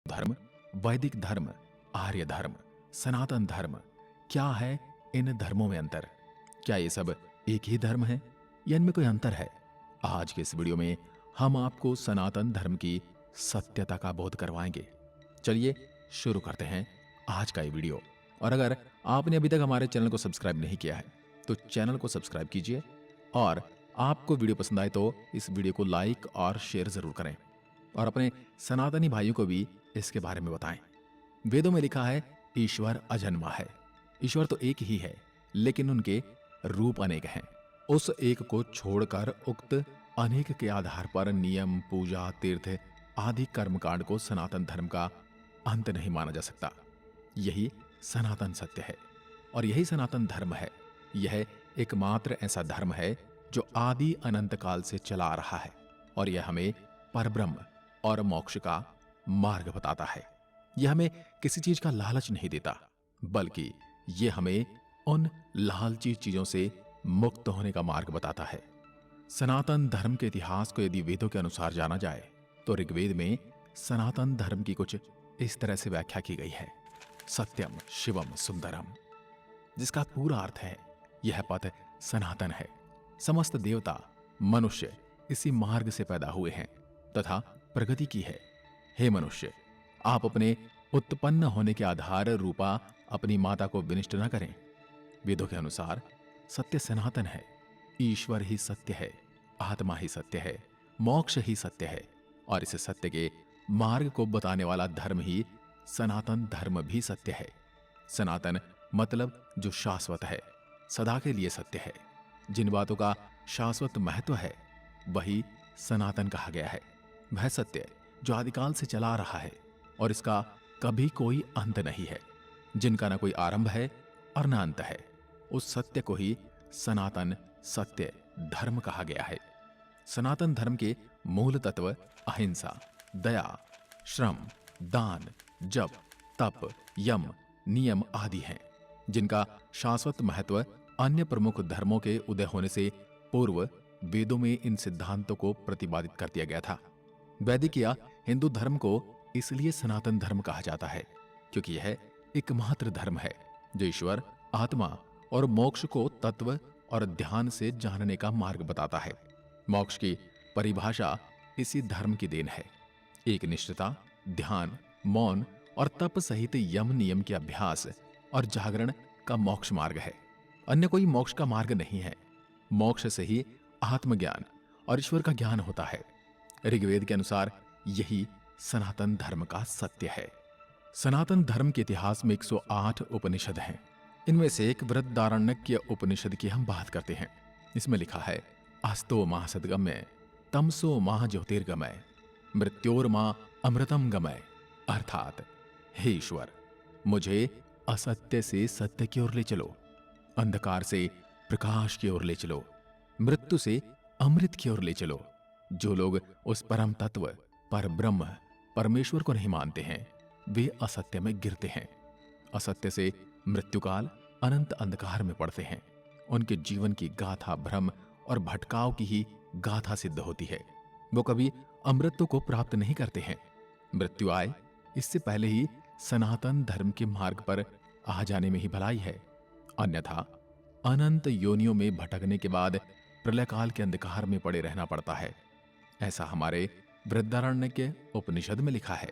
धर्म, वैदिक धर्म, आर्य धर्म, सनातन धर्म, क्या है इन धर्मों में अंतर? क्या ये सब एक ही धर्म है या इनमें कोई अंतर है? आज के इस वीडियो में हम आपको सनातन धर्म की सत्यता का बोध करवाएंगे। चलिए शुरू करते हैं आज का ये वीडियो। और अगर आपने अभी तक हमारे चैनल को सब्सक्राइब नहीं किया है तो चैनल को सब्सक्राइब कीजिए, और आपको वीडियो पसंद आए तो इस वीडियो को लाइक और शेयर जरूर करें और अपने सनातनी भाइयों को भी इसके बारे में बताएं। वेदों में लिखा है ईश्वर अजन्मा है। ईश्वर तो एक ही है, लेकिन उनके रूप अनेक हैं। उस एक को छोड़कर उक्त अनेक के आधार पर नियम, पूजा, तीर्थ आदि कर्मकांड को सनातन धर्म का अंत नहीं माना जा सकता। यही सनातन सत्य है और यही सनातन धर्म है। यह एकमात्र ऐसा धर्म है जो आदि अनंत काल से चला आ रहा है और यह हमें परब्रह्म और मोक्ष का मार्ग बताता है। यह हमें किसी चीज का लालच नहीं देता, बल्कि यह हमें उन लालची चीजों से मुक्त होने का मार्ग बताता है। सनातन धर्म के इतिहास को यदि वेदों के अनुसार जाना जाए तो ऋग्वेद में सनातन धर्म की कुछ इस तरह से व्याख्या की गई है। सत्यम शिवम सुंदरम, जिसका पूरा अर्थ है यह पथ सनातन है। समस्त देवता मनुष्य इसी मार्ग से पैदा हुए हैं तथा प्रगति की है। हे मनुष्य, आप अपने उत्पन्न होने के आधार रूपा अपनी माता को विनिष्ट न करें। वेदों के अनुसार सत्य सनातन है। ईश्वर ही सत्य है, आत्मा ही सत्य है, मोक्ष ही सत्य है, और इस सत्य के मार्ग को बताने वाला धर्म ही सनातन धर्म भी सत्य है। सनातन मतलब जो शाश्वत है, सदा के लिए सत्य है। जिन बातों का शाश्वत महत्व है वही सनातन कहा गया है। वह सत्य जो आदिकाल से चला आ रहा है और इसका कभी कोई अंत नहीं है, जिनका न कोई आरंभ है और न अंत है, उस सत्य को ही सनातन सत्य धर्म कहा गया है। सनातन धर्म के मूल तत्व अहिंसा, दया, श्रम, दान, जप, तप, यम, नियम आदि हैं, जिनका शाश्वत महत्व अन्य प्रमुख धर्मों के उदय होने से पूर्व वेदों में इन सिद्धांतों को प्रतिपादित कर दिया गया था। वैदिक या हिंदू धर्म को इसलिए सनातन धर्म कहा जाता है क्योंकि यह एकमात्र धर्म है जो ईश्वर, आत्मा और मोक्ष को तत्व और ध्यान से जानने का मार्ग बताता है। मोक्ष की परिभाषा इसी धर्म की देन है। एक निष्ठता, ध्यान, मौन और तप सहित यम नियम के अभ्यास और जागरण का मोक्ष मार्ग है। अन्य कोई मोक्ष का मार्ग नहीं है। मोक्ष से ही आत्मज्ञान और ईश्वर का ज्ञान होता है। ऋग्वेद के अनुसार यही सनातन धर्म का सत्य है। सनातन धर्म के इतिहास में 108 उपनिषद हैं। इनमें से एक बृहदारण्यक उपनिषद की हम बात करते हैं। इसमें लिखा है अस्तो माह सद्गमय, तमसो माह ज्योतिर्गमय, मृत्योर्मा अमृतम गमय। अर्थात हे ईश्वर, मुझे असत्य से सत्य की ओर ले चलो, अंधकार से प्रकाश की ओर ले चलो, मृत्यु से अमृत की ओर ले चलो। जो लोग उस परम तत्व पर ब्रह्म परमेश्वर को नहीं मानते हैं वे असत्य में गिरते हैं। असत्य से मृत्युकाल अनंत अंधकार में पड़ते हैं। उनके जीवन की गाथा भ्रम और भटकाव की ही गाथा सिद्ध होती है। वो कभी अमृत को प्राप्त नहीं करते हैं। मृत्यु आए इससे पहले ही सनातन धर्म के मार्ग पर आ जाने में ही भलाई है, अन्यथा अनंत योनियों में भटकने के बाद प्रलय काल के अंधकार में पड़े रहना पड़ता है। ऐसा हमारे बृहदारण्यक के उपनिषद में लिखा है।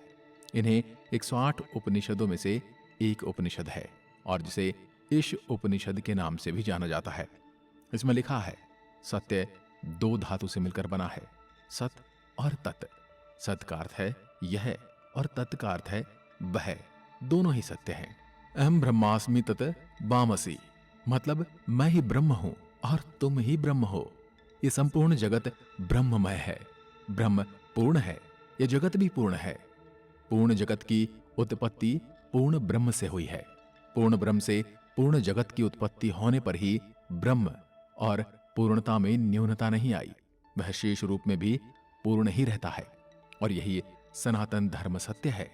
इन्हें 108 उपनिषदों में से एक उपनिषद है और जिसे ईश उपनिषद के नाम से भी जाना जाता है। इसमें लिखा है सत्य 2 धातु से मिलकर बना है, सत और तत्। सत का अर्थ है यह और तत् का अर्थ है वह, दोनों ही सत्य हैं। अहम ब्रह्मास्मि तत् वामसि, मतलब मैं ही ब्रह्म हूं और तुम ही ब्रह्म हो। ये संपूर्ण जगत ब्रह्ममय है। ब्रह्म पूर्ण है, यह जगत भी पूर्ण है। पूर्ण जगत की उत्पत्ति पूर्ण ब्रह्म से हुई है। पूर्ण ब्रह्म से पूर्ण जगत की उत्पत्ति होने पर ही ब्रह्म और पूर्णता में न्यूनता नहीं आई, वह शेष रूप में भी पूर्ण ही रहता है। और यही सनातन धर्म सत्य है।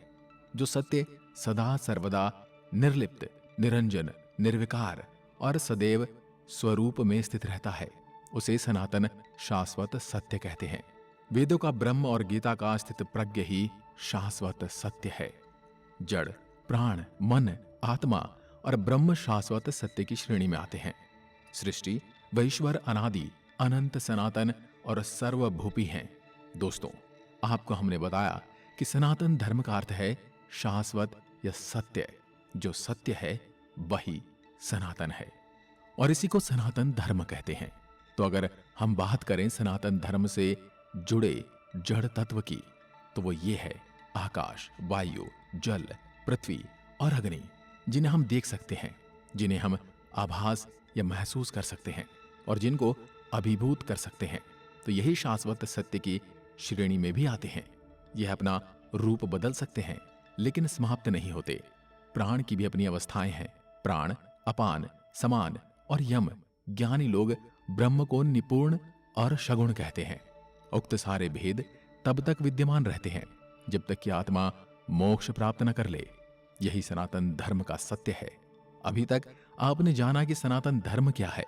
जो सत्य सदा सर्वदा निर्लिप्त, निरंजन, निर्विकार और सदैव स्वरूप में स्थित रहता है, उसे सनातन शाश्वत सत्य कहते हैं। वेदों का ब्रह्म और गीता का स्थित प्रज्ञ ही शाश्वत सत्य है। जड़, प्राण, मन, आत्मा और ब्रह्म शाश्वत सत्य की श्रेणी में आते हैं। सृष्टि व ईश्वर अनादि, अनंत, सनातन और सर्वभूपी हैं। दोस्तों, आपको हमने बताया कि सनातन धर्म का अर्थ है शाश्वत या सत्य। जो सत्य है वही सनातन है और इसी को सनातन धर्म कहते हैं। तो अगर हम बात करें सनातन धर्म से जुड़े जड़ तत्व की, तो वो ये है आकाश, वायु, जल, पृथ्वी और अग्नि, जिन्हें हम देख सकते हैं, जिन्हें हम आभास या महसूस कर सकते हैं और जिनको अभिभूत कर सकते हैं। तो यही शाश्वत सत्य की श्रेणी में भी आते हैं। यह अपना रूप बदल सकते हैं लेकिन समाप्त नहीं होते। प्राण की भी अपनी अवस्थाएं हैं। प्राण, अपान, समान और यम। ज्ञानी लोग ब्रह्म को निपुण और सगुण कहते हैं। उक्त सारे भेद तब तक विद्यमान रहते हैं जब तक कि आत्मा मोक्ष प्राप्त न कर ले। यही सनातन धर्म का सत्य है। अभी तक आपने जाना कि सनातन धर्म क्या है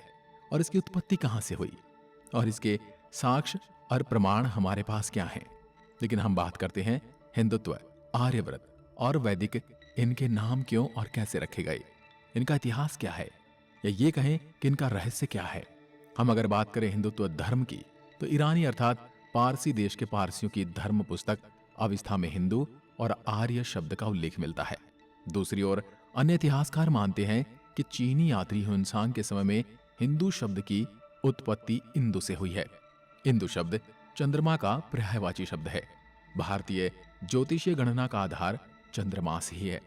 और इसकी उत्पत्ति कहां से हुई और इसके साक्ष्य और प्रमाण हमारे पास क्या हैं। लेकिन हम बात करते हैं हिंदुत्व, आर्यव्रत और वैदिक। इनके नाम क्यों और कैसे रखे गए, इनका इतिहास क्या है, या ये कहें कि इनका रहस्य क्या है। हम अगर बात करें हिंदुत्व धर्म की, तो ईरानी अर्थात पारसी देश के पारसियों की धर्म पुस्तक अविस्था में हिंदू और आर्य शब्द का उल्लेख मिलता है। दूसरी ओर अन्य इतिहासकार मानते हैं कि चीनी यात्री ह्वेनसांग के समय में हिंदू शब्द की उत्पत्ति इंदु से हुई है। इंदु शब्द चंद्रमा का पर्यायवाची शब्द है। भारतीय ज्योतिषीय गणना का आधार चंद्रमास ही है।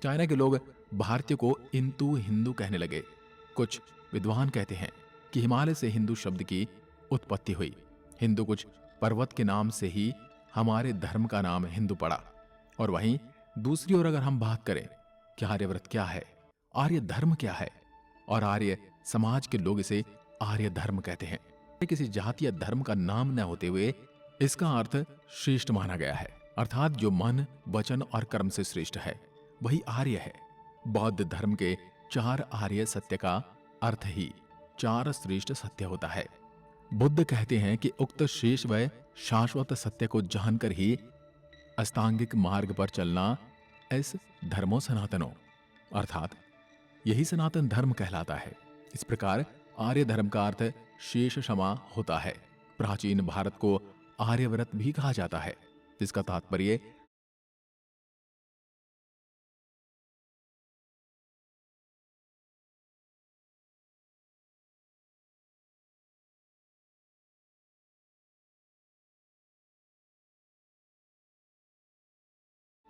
चाइना के लोग भारतीय को इंतु हिंदू कहने लगे। कुछ विद्वान कहते हैं कि हिमालय से हिंदू शब्द की उत्पत्ति हुई। हिंदू कुछ पर्वत के नाम से ही हमारे धर्म का नाम हिंदू पड़ा। और वहीं दूसरी ओर अगर हम बात करें कि आर्यव्रत क्या है, आर्य धर्म क्या है, और आर्य समाज के लोग इसे आर्य धर्म कहते हैं। किसी जाति या धर्म का नाम न होते हुए इसका अर्थ श्रेष्ठ माना गया है, अर्थात जो मन, वचन और कर्म से श्रेष्ठ है वही आर्य है। बौद्ध धर्म के 4 आर्य सत्य का अर्थ ही 4 श्रेष्ठ सत्य होता है। बुद्ध कहते हैं कि उक्त शेष व शाश्वत सत्य को जानकर ही अस्तांगिक मार्ग पर चलना इस धर्मो सनातनो, अर्थात यही सनातन धर्म कहलाता है। इस प्रकार आर्य धर्म का अर्थ शेष क्षमा होता है। प्राचीन भारत को आर्यव्रत भी कहा जाता है, जिसका तात्पर्य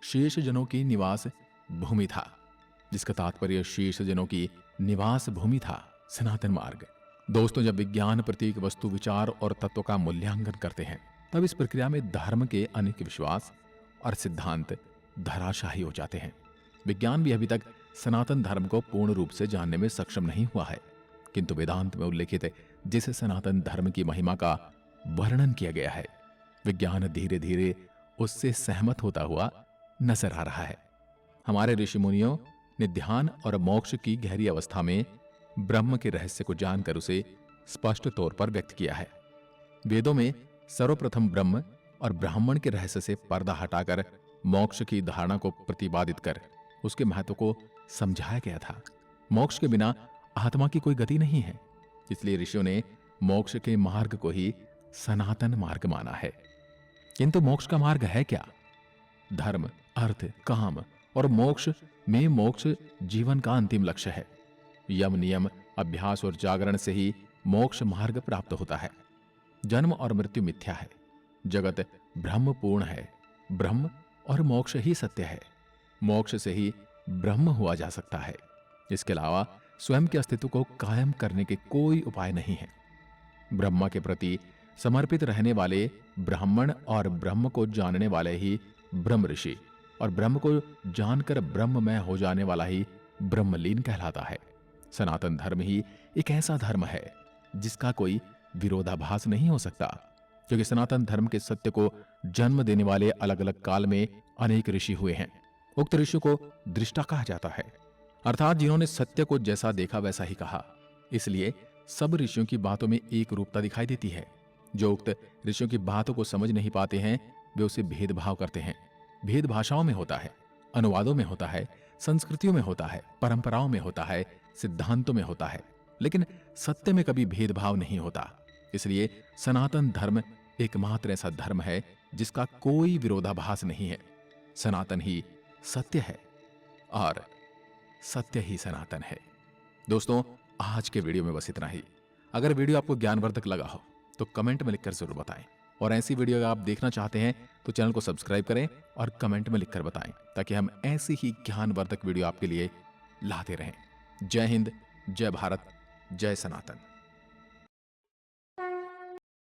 शेष जनों की निवास भूमि था, जिसका तात्पर्य शेष जनों की निवास भूमि था सनातन मार्ग। दोस्तों, जब विज्ञान प्रतीक वस्तु, विचार और तत्व का मूल्यांकन करते हैं, तब इस प्रक्रिया में धर्म के अनेक विश्वास और सिद्धांत धराशाही हो जाते हैं। विज्ञान भी अभी तक सनातन धर्म को पूर्ण रूप से जानने में सक्षम नहीं हुआ है, किंतु वेदांत में उल्लेखित जिस सनातन धर्म की महिमा का वर्णन किया गया है, विज्ञान धीरे धीरे उससे सहमत होता हुआ नजर आ रहा है। हमारे ऋषि मुनियों ने ध्यान और मोक्ष की गहरी अवस्था में ब्रह्म के रहस्य को जानकर उसे स्पष्ट तौर पर व्यक्त किया है। वेदों में सर्वप्रथम ब्रह्म और ब्राह्मण के रहस्य से पर्दा हटाकर मोक्ष की धारणा को प्रतिपादित कर उसके महत्व को समझाया गया था। मोक्ष के बिना आत्मा की कोई गति नहीं है, इसलिए ऋषियों ने मोक्ष के मार्ग को ही सनातन मार्ग माना है। किंतु मोक्ष का मार्ग है क्या? धर्म, अर्थ, काम और मोक्ष में मोक्ष जीवन का अंतिम लक्ष्य है। यम, नियम, अभ्यास और जागरण से ही मोक्ष मार्ग प्राप्त होता है। जन्म और मृत्यु मिथ्या है, जगत ब्रह्म पूर्ण है। ब्रह्म और मोक्ष ही सत्य है। मोक्ष से ही ब्रह्म हुआ जा सकता है। इसके अलावा स्वयं के अस्तित्व को कायम करने के कोई उपाय नहीं है। ब्रह्मा के प्रति समर्पित रहने वाले ब्राह्मण और ब्रह्म को जानने वाले ही ब्रह्म ऋषि और ब्रह्म को जानकर ब्रह्ममय हो जाने वाला ही ब्रह्मलीन कहलाता है। सनातन धर्म ही एक ऐसा धर्म है जिसका कोई विरोधाभास नहीं हो सकता, क्योंकि सनातन धर्म के सत्य को जन्म देने वाले अलग अलग काल में अनेक ऋषि हुए हैं। उक्त ऋषि को दृष्टा कहा जाता है, अर्थात जिन्होंने सत्य को जैसा देखा वैसा ही कहा। इसलिए सब ऋषियों की बातों में एक रूपता दिखाई देती है। जो उक्त ऋषियों की बातों को समझ नहीं पाते हैं वे उसे भेदभाव करते हैं। भेद भाषाओं में होता है, अनुवादों में होता है, संस्कृतियों में होता है, परंपराओं में होता है, सिद्धांतों में होता है, लेकिन सत्य में कभी भेदभाव नहीं होता। इसलिए सनातन धर्म एकमात्र ऐसा धर्म है जिसका कोई विरोधाभास नहीं है। सनातन ही सत्य है और सत्य ही सनातन है। दोस्तों, आज के वीडियो में बस इतना ही। अगर वीडियो आपको ज्ञानवर्धक लगा हो तो कमेंट में लिखकर जरूर बताएं, और ऐसी वीडियो अगर आप देखना चाहते हैं तो चैनल को सब्सक्राइब करें और कमेंट में लिखकर बताएं, ताकि हम ऐसी ही ज्ञानवर्धक वीडियो आपके लिए लाते रहें। जय हिंद, जय भारत, जय सनातन।